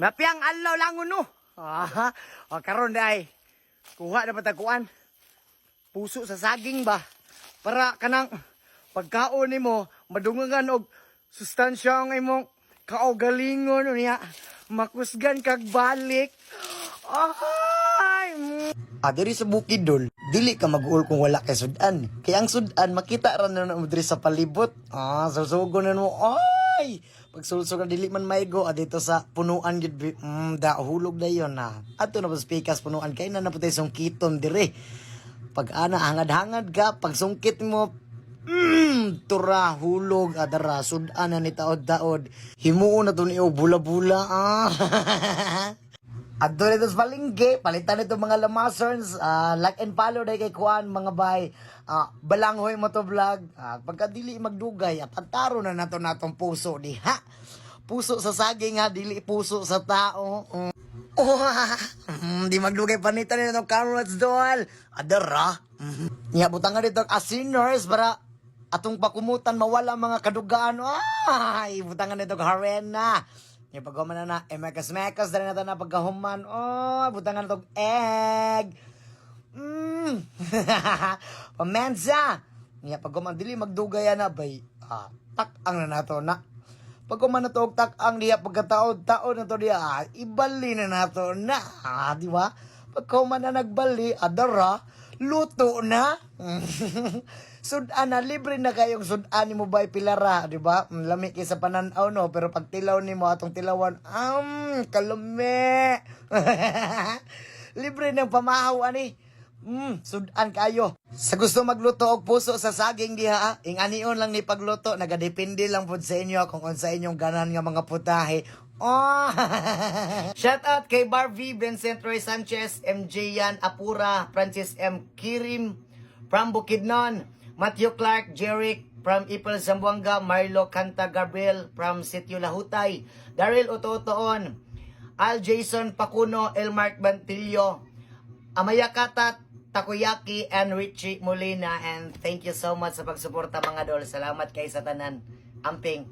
Napiang alaw lang uno. O karon day. Kuha na patakuan. Puso sa saging ba? Para kanang pagkaon nimo madungangan og sustansya ang imong kaugalingon niya. Makusgan kag balik. Ay! Diri sa Bukidnon, dili ka mag-uol kung wala kay sudan. Kaya ang sudan, makita ra na mo diri sa palibot. Susugo na mo. Ay! Pag sulsog na dili man maigo, dito sa punuan gid da hulog na yon na. Ato na pikas punuan kay na naputay sungkiton diri. Pag ana hangad-hangad ka, pag sungkit mo, tura hulog adara sudan na ni taod-taod. Himuon na to ni bula-bula. Adto nito sa palengke, palitan nito mga lamasons, like and follow day kay Kuan, mga bay, balanghoy mo to vlog, pagka dili magdugay, pataro na nato natong puso diha. Puso sa saging ha, dili puso sa tao. Di magdugay panitan nito carrots doll. Adara. Nya butangan dito asiners para atong pakumutan mawala mga kadugaan. Ay, butangan nito harena. Yung paghuman na mekas-mekas, dali na ito na pagkahuman. Butangan na itong egg. Pamensa. Yung paghuman, dili magdugaya na, bay. Tak-ang na nato na. Paghuman na ito, tak-ang diya, pagkataod-taod na ito diya, ibali na nato na. Di ba? Paghuman na nagbali, adara, luto na. Sudan na, libre na kayong sudan ni mo ba pilara, di ba? Lami kay sa pananaw, no? Pero pag tilaw ni mo, atong tilawan, kalumi. Libre ng pamahaw, ani. Sudan kayo. Sa gusto magluto og puso sa saging diha, ing anion lang ni pagluto, nagadepende lang po sa inyo kung sa inyong ganan nga mga putahe. Shout out kay Barbie, Vincent Roy Sanchez, MJ Yan Apura, Francis M. Kirim from Bukidnon, Matthew Clark, Jeric from Ipil Zamboanga, Marlo Canta Gabriel from Sitio Lahutay, Daryl Ototoon, Al Jason Pacuno, Elmark Bantillo, Amaya Katat, Takoyaki, and Richie Molina. And thank you so much sa pagsuporta mga dol. Salamat kay sa tanan. Amping.